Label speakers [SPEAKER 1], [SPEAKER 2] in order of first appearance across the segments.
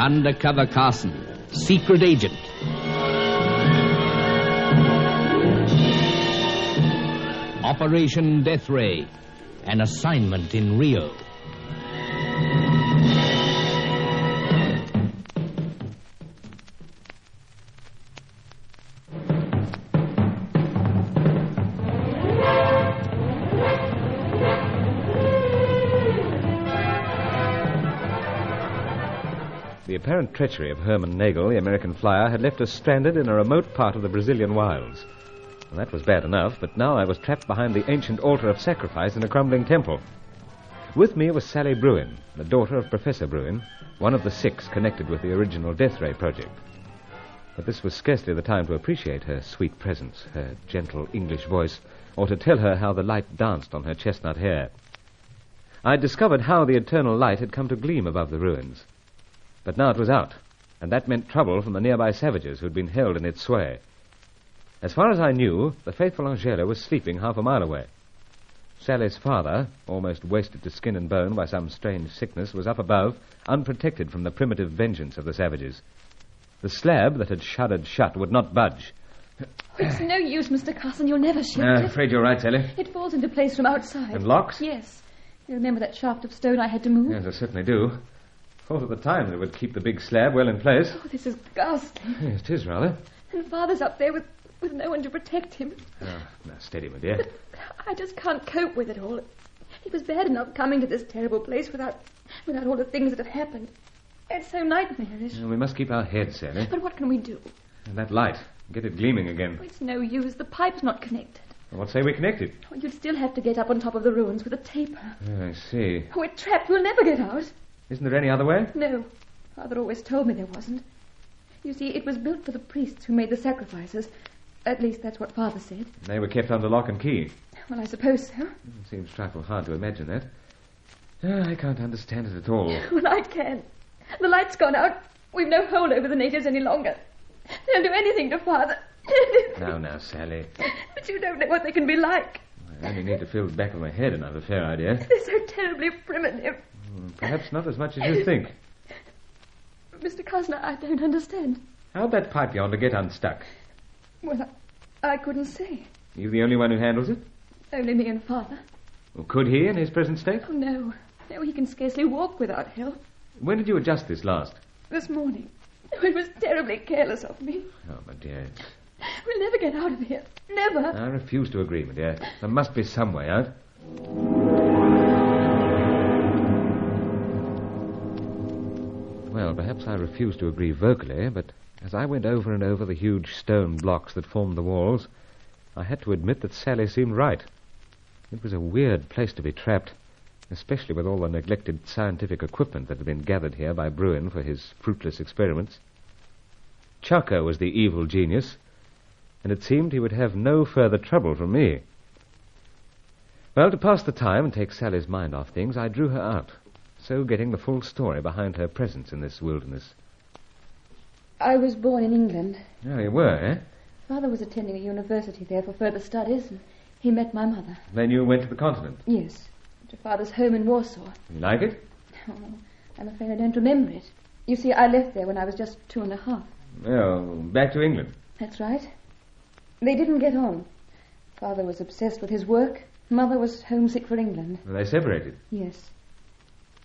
[SPEAKER 1] Undercover Carson, secret agent. Operation Deathray, an assignment in Rio.
[SPEAKER 2] The apparent treachery of Herman Nagel, the American flyer, had left us stranded in a remote part of the Brazilian wilds. And that was bad enough, but now I was trapped behind the ancient altar of sacrifice in a crumbling temple. With me was Sally Bruin, the daughter of Professor Bruin, one of the 6 connected with the original Deathray project. But this was scarcely the time to appreciate her sweet presence, her gentle English voice, or to tell her how the light danced on her chestnut hair. I discovered how the eternal light had come to gleam above the ruins. But now it was out, and that meant trouble from the nearby savages who'd been held in its sway. As far as I knew, the faithful Angela was sleeping half a mile away. Sally's father, almost wasted to skin and bone by some strange sickness, was up above, unprotected from the primitive vengeance of the savages. The slab that had shuddered shut would not budge.
[SPEAKER 3] It's no use, Mr. Carson. You'll never shift it.
[SPEAKER 2] I'm afraid you're right, Sally.
[SPEAKER 3] It falls into place from outside.
[SPEAKER 2] And locks?
[SPEAKER 3] Yes. You remember that shaft of stone I had to move?
[SPEAKER 2] Yes, I certainly do. Thought at the time that it would keep the big slab well in place.
[SPEAKER 3] Oh, this is ghastly.
[SPEAKER 2] Yes, it is, rather.
[SPEAKER 3] And Father's up there with no one to protect him.
[SPEAKER 2] Oh, now, steady, my dear.
[SPEAKER 3] But I just can't cope with it all. It was bad enough coming to this terrible place without all the things that have happened. It's so nightmarish.
[SPEAKER 2] Well, we must keep our heads, Sally.
[SPEAKER 3] But what can we do?
[SPEAKER 2] And that light. Get it gleaming again.
[SPEAKER 3] It's no use. The pipe's not connected.
[SPEAKER 2] Well, what say we connect it?
[SPEAKER 3] Oh, you'd still have to get up on top of the ruins with a taper.
[SPEAKER 2] Oh, I see.
[SPEAKER 3] Oh, we're trapped. We'll never get out.
[SPEAKER 2] Isn't there any other way?
[SPEAKER 3] No. Father always told me there wasn't. You see, it was built for the priests who made the sacrifices. At least that's what Father said.
[SPEAKER 2] They were kept under lock and key.
[SPEAKER 3] Well, I suppose so.
[SPEAKER 2] It seems a trifle hard to imagine that. Oh, I can't understand it at all.
[SPEAKER 3] Well, I can. The light's gone out. We've no hold over the natives any longer. They'll do anything to Father.
[SPEAKER 2] Now, Sally.
[SPEAKER 3] But you don't know what they can be like.
[SPEAKER 2] I only need to feel the back of my head and I have a fair idea.
[SPEAKER 3] They're so terribly primitive.
[SPEAKER 2] Perhaps not as much as you think.
[SPEAKER 3] Mr. Carson, I don't understand.
[SPEAKER 2] How'd that pipe yonder get unstuck?
[SPEAKER 3] Well, I couldn't say.
[SPEAKER 2] You the only one who handles it?
[SPEAKER 3] Only me and Father.
[SPEAKER 2] Well, could he in his present state?
[SPEAKER 3] Oh, no. No, he can scarcely walk without help.
[SPEAKER 2] When did you adjust this last?
[SPEAKER 3] This morning. Oh, it was terribly careless of me.
[SPEAKER 2] Oh, my dear.
[SPEAKER 3] We'll never get out of here. Never.
[SPEAKER 2] I refuse to agree, my dear. There must be some way out. Well, perhaps I refuse to agree vocally, but as I went over and over the huge stone blocks that formed the walls, I had to admit that Sally seemed right. It was a weird place to be trapped, especially with all the neglected scientific equipment that had been gathered here by Bruin for his fruitless experiments. Chaka was the evil genius, and it seemed he would have no further trouble from me. Well, to pass the time and take Sally's mind off things, I drew her out, so getting the full story behind her presence in this wilderness.
[SPEAKER 3] I was born in England.
[SPEAKER 2] Oh, you were, eh?
[SPEAKER 3] Father was attending a university there for further studies, and he met my mother.
[SPEAKER 2] Then you went to the continent?
[SPEAKER 3] Yes, to Father's home in Warsaw.
[SPEAKER 2] You like it?
[SPEAKER 3] Oh, I'm afraid I don't remember it. You see, I left there when I was just 2.5.
[SPEAKER 2] Oh, back to England?
[SPEAKER 3] That's right. They didn't get on. Father was obsessed with his work. Mother was homesick for England.
[SPEAKER 2] Well, they separated?
[SPEAKER 3] Yes.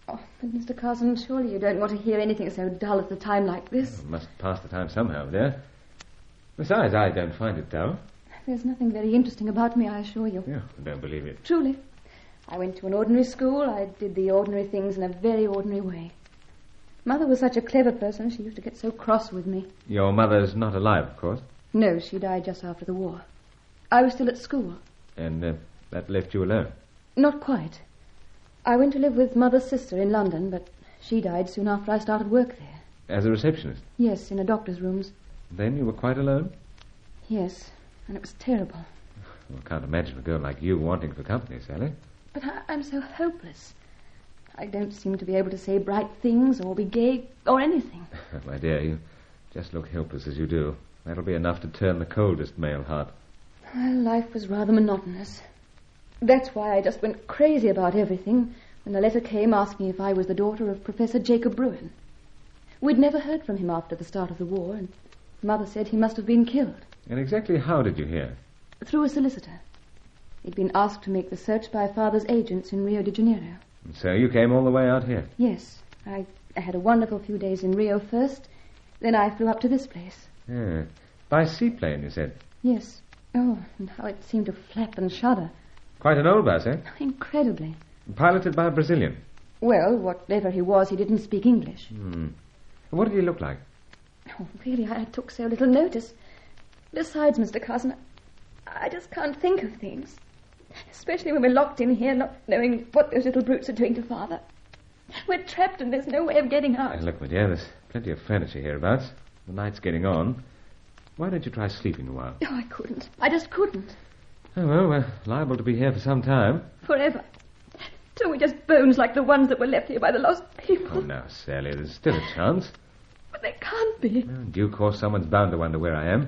[SPEAKER 3] Oh, but Mr. Carson, surely you don't want to hear anything so dull at a time like this.
[SPEAKER 2] Well, must pass the time somehow, dear. Besides, I don't find it dull.
[SPEAKER 3] There's nothing very interesting about me, I assure you.
[SPEAKER 2] Yeah, I don't believe it.
[SPEAKER 3] Truly. I went to an ordinary school. I did the ordinary things in a very ordinary way. Mother was such a clever person, she used to get so cross with me.
[SPEAKER 2] Your mother's not alive, of course?
[SPEAKER 3] No, she died just after the war. I was still at school.
[SPEAKER 2] And that left you alone?
[SPEAKER 3] Not quite. I went to live with Mother's sister in London, but she died soon after I started work there.
[SPEAKER 2] As a receptionist?
[SPEAKER 3] Yes, in a doctor's rooms.
[SPEAKER 2] Then you were quite alone?
[SPEAKER 3] Yes, and it was terrible.
[SPEAKER 2] Well, I can't imagine a girl like you wanting for company, Sally.
[SPEAKER 3] But I'm so hopeless. I don't seem to be able to say bright things or be gay or anything.
[SPEAKER 2] My dear, you just look helpless as you do. That'll be enough to turn the coldest male heart.
[SPEAKER 3] Well, life was rather monotonous. That's why I just went crazy about everything when the letter came asking if I was the daughter of Professor Jacob Bruin. We'd never heard from him after the start of the war, and Mother said he must have been killed.
[SPEAKER 2] And exactly how did you hear?
[SPEAKER 3] Through a solicitor. He'd been asked to make the search by Father's agents in Rio de Janeiro.
[SPEAKER 2] And so you came all the way out here?
[SPEAKER 3] Yes. I had a wonderful few days in Rio first, then I flew up to this place.
[SPEAKER 2] Yeah. By seaplane, you said?
[SPEAKER 3] Yes. Oh, and how it seemed to flap and shudder.
[SPEAKER 2] Quite an old bus, eh?
[SPEAKER 3] Incredibly.
[SPEAKER 2] Piloted by a Brazilian?
[SPEAKER 3] Well, whatever he was, he didn't speak English.
[SPEAKER 2] What did he look like?
[SPEAKER 3] Oh, really, I took so little notice. Besides, Mr. Carson, I just can't think of things. Especially when we're locked in here, not knowing what those little brutes are doing to Father. We're trapped and there's no way of getting out.
[SPEAKER 2] Look, my dear, there's plenty of furniture hereabouts. The night's getting on. Why don't you try sleeping a while?
[SPEAKER 3] Oh, I couldn't. I just couldn't.
[SPEAKER 2] Oh, well, we're liable to be here for some time.
[SPEAKER 3] Forever. Till we're just bones like the ones that were left here by the lost people.
[SPEAKER 2] Oh, now, Sally, there's still a chance.
[SPEAKER 3] But there can't be.
[SPEAKER 2] Well, in due course, someone's bound to wonder where I am.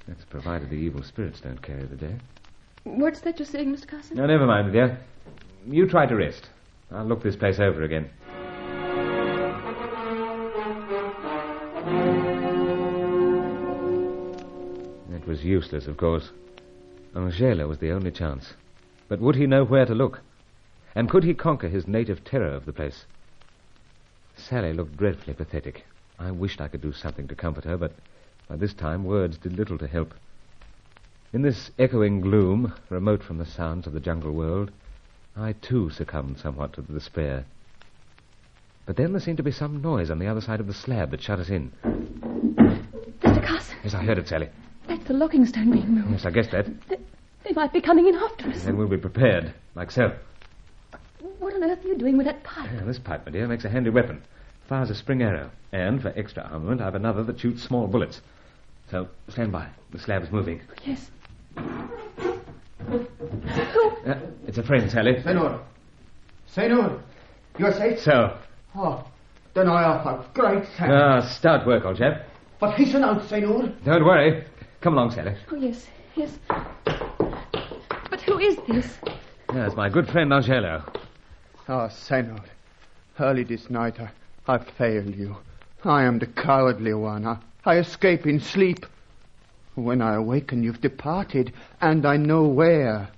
[SPEAKER 2] That's provided the evil spirits don't carry the day.
[SPEAKER 3] What's that you're saying, Mr. Carson?
[SPEAKER 2] No, never mind, dear. You try to rest. I'll look this place over again. It was useless, of course. Angela was the only chance. But would he know where to look? And could he conquer his native terror of the place? Sally looked dreadfully pathetic. I wished I could do something to comfort her, but by this time words did little to help. In this echoing gloom, remote from the sounds of the jungle world, I too succumbed somewhat to the despair. But then there seemed to be some noise on the other side of the slab that shut us in.
[SPEAKER 3] Mr. Carson.
[SPEAKER 2] Yes, I heard it, Sally.
[SPEAKER 3] That's the locking stone being moved.
[SPEAKER 2] Yes, I guessed that.
[SPEAKER 3] They might be coming in after us.
[SPEAKER 2] Then we'll be prepared, like so.
[SPEAKER 3] What on earth are you doing with that pipe?
[SPEAKER 2] This pipe, my dear, makes a handy weapon. Fires a spring arrow. And, for extra armament, I've another that shoots small bullets. So, stand by. The slab is moving.
[SPEAKER 3] Yes.
[SPEAKER 2] It's a friend, Sally.
[SPEAKER 4] Senor. Senor. You're safe?
[SPEAKER 2] So.
[SPEAKER 4] Oh, then I offer great thanks.
[SPEAKER 2] Stout work, old chap.
[SPEAKER 4] But hasten out, Senor.
[SPEAKER 2] Don't worry. Come along, Sally.
[SPEAKER 3] Oh, yes, yes. But who is this?
[SPEAKER 2] It's my good friend, Angelo.
[SPEAKER 4] Oh, Senor. Early this night, I failed you. I am the cowardly one. I escape in sleep. When I awaken, you've departed, and I know where.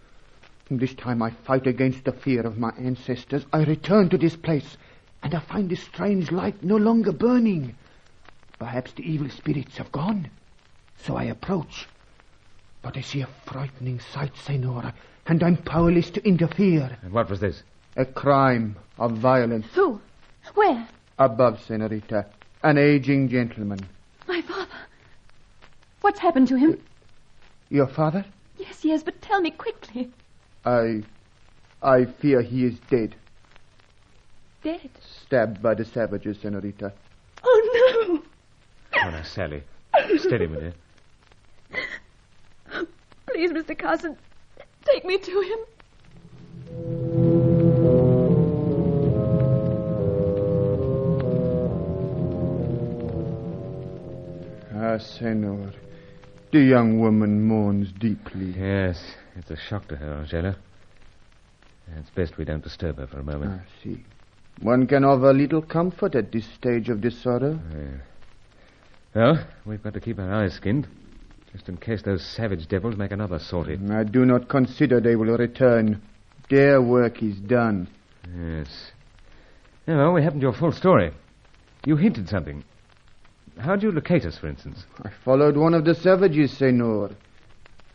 [SPEAKER 4] This time I fight against the fear of my ancestors. I return to this place, and I find this strange light no longer burning. Perhaps the evil spirits have gone. So I approach. But I see a frightening sight, Senora, and I'm powerless to interfere.
[SPEAKER 2] And what was this?
[SPEAKER 4] A crime of violence.
[SPEAKER 3] Who? Where?
[SPEAKER 4] Above, Senorita. An aging gentleman.
[SPEAKER 3] My father. What's happened to him?
[SPEAKER 4] Your father?
[SPEAKER 3] Yes, but tell me quickly.
[SPEAKER 4] I fear he is dead.
[SPEAKER 3] Dead?
[SPEAKER 4] Stabbed by the savages, Senorita.
[SPEAKER 3] Oh, no.
[SPEAKER 2] Oh, now, Sally. Steady, my dear.
[SPEAKER 3] Please, Mr. Carson, take me to him.
[SPEAKER 4] Senor, the young woman mourns deeply.
[SPEAKER 2] Yes, it's a shock to her, Angela. It's best we don't disturb her for a moment.
[SPEAKER 4] I see. One can offer little comfort at this stage of disorder.
[SPEAKER 2] Yeah. Well, we've got to keep our eyes skinned, just in case those savage devils make another sortie.
[SPEAKER 4] I do not consider they will return. Their work is done.
[SPEAKER 2] Yes. Well, we haven't your full story. You hinted something. How'd you locate us, for instance?
[SPEAKER 4] I followed one of the savages, Senor.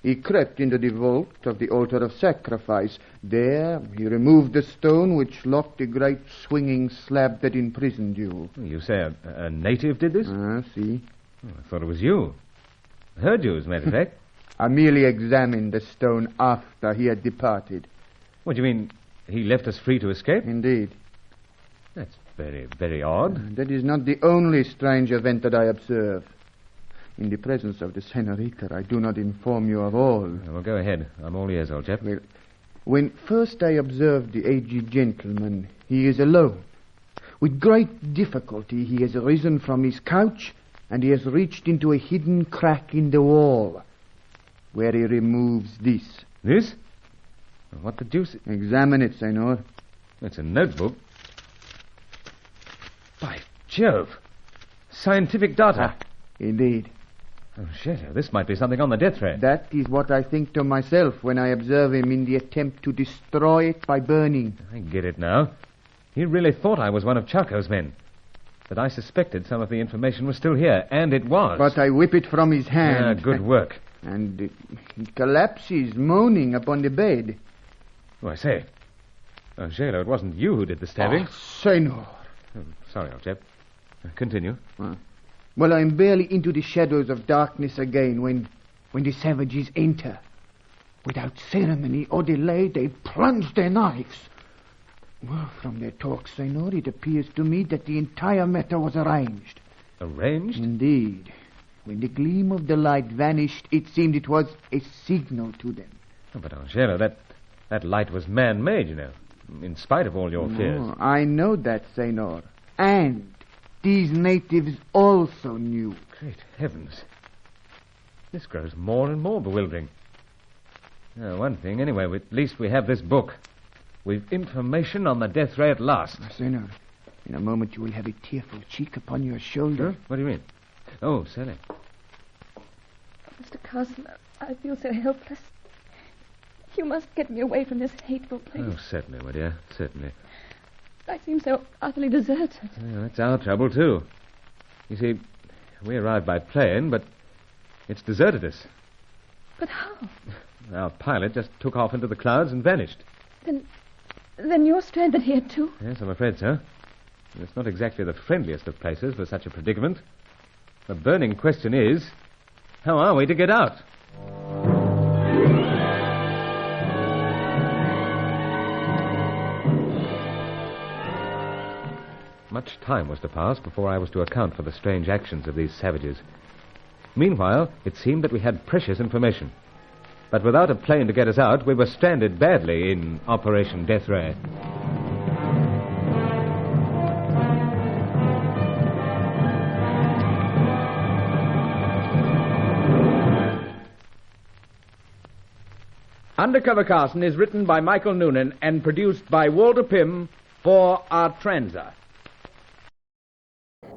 [SPEAKER 4] He crept into the vault of the altar of sacrifice. There, he removed the stone which locked the great swinging slab that imprisoned you.
[SPEAKER 2] You say a native did this?
[SPEAKER 4] See.
[SPEAKER 2] Oh, I thought it was you. I heard you, as a matter of fact.
[SPEAKER 4] I merely examined the stone after he had departed.
[SPEAKER 2] What do you mean? He left us free to escape?
[SPEAKER 4] Indeed.
[SPEAKER 2] That's very, very odd.
[SPEAKER 4] That is not the only strange event that I observe. In the presence of the senorita, I do not inform you of all.
[SPEAKER 2] Well, go ahead. I'm all ears, old chap.
[SPEAKER 4] Well, when first I observed the aged gentleman, he is alone. With great difficulty, he has risen from his couch, and he has reached into a hidden crack in the wall, where he removes this.
[SPEAKER 2] This? What the deuce?
[SPEAKER 4] Examine it, Senor.
[SPEAKER 2] It's a notebook. By Jove. Scientific data.
[SPEAKER 4] Indeed.
[SPEAKER 2] Oh, shit. This might be something on the Deathray.
[SPEAKER 4] That is what I think to myself when I observe him in the attempt to destroy it by burning.
[SPEAKER 2] I get it now. He really thought I was one of Charco's men. That I suspected some of the information was still here, and it was.
[SPEAKER 4] But I whip it from his hand.
[SPEAKER 2] Good work.
[SPEAKER 4] And he collapses, moaning upon the bed.
[SPEAKER 2] Oh, I say. Angelo, it wasn't you who did the stabbing.
[SPEAKER 4] Oh, Senor.
[SPEAKER 2] Sorry, old chap. Continue.
[SPEAKER 4] Well, I'm barely into the shadows of darkness again when the savages enter. Without ceremony or delay, they plunge their knives. Well, from their talk, Senor, it appears to me that the entire matter was arranged.
[SPEAKER 2] Arranged?
[SPEAKER 4] Indeed. When the gleam of the light vanished, it seemed it was a signal to them.
[SPEAKER 2] Oh, but Angelo, that light was man-made, you know, in spite of all your fears.
[SPEAKER 4] Oh, I know that, Senor. And these natives also knew.
[SPEAKER 2] Great heavens. This grows more and more bewildering. One thing, anyway, at least we have this book. We've information on the Deathray at last.
[SPEAKER 4] Senor, in a moment you will have a tearful cheek upon your shoulder.
[SPEAKER 2] Huh? What do you mean? Oh, Sally.
[SPEAKER 3] Mr. Carson, I feel so helpless. You must get me away from this hateful place.
[SPEAKER 2] Oh, certainly, my dear, certainly.
[SPEAKER 3] I seem so utterly deserted.
[SPEAKER 2] Yeah, that's our trouble, too. You see, we arrived by plane, but it's deserted us.
[SPEAKER 3] But how?
[SPEAKER 2] Our pilot just took off into the clouds and vanished.
[SPEAKER 3] Then you're stranded here, too?
[SPEAKER 2] Yes, I'm afraid so. It's not exactly the friendliest of places for such a predicament. The burning question is, how are we to get out? Much time was to pass before I was to account for the strange actions of these savages. Meanwhile, it seemed that we had precious information. But without a plane to get us out, we were stranded badly in Operation Deathray.
[SPEAKER 1] Undercover Carson is written by Michael Noonan and produced by Walter Pym for Artranza.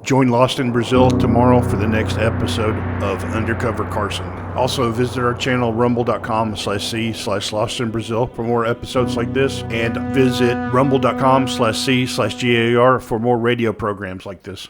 [SPEAKER 5] Join Lost in Brazil tomorrow for the next episode of Undercover Carson. Also visit our channel rumble.com/c/Lost in Brazil for more episodes like this, and visit rumble.com/c/GAR for more radio programs like this.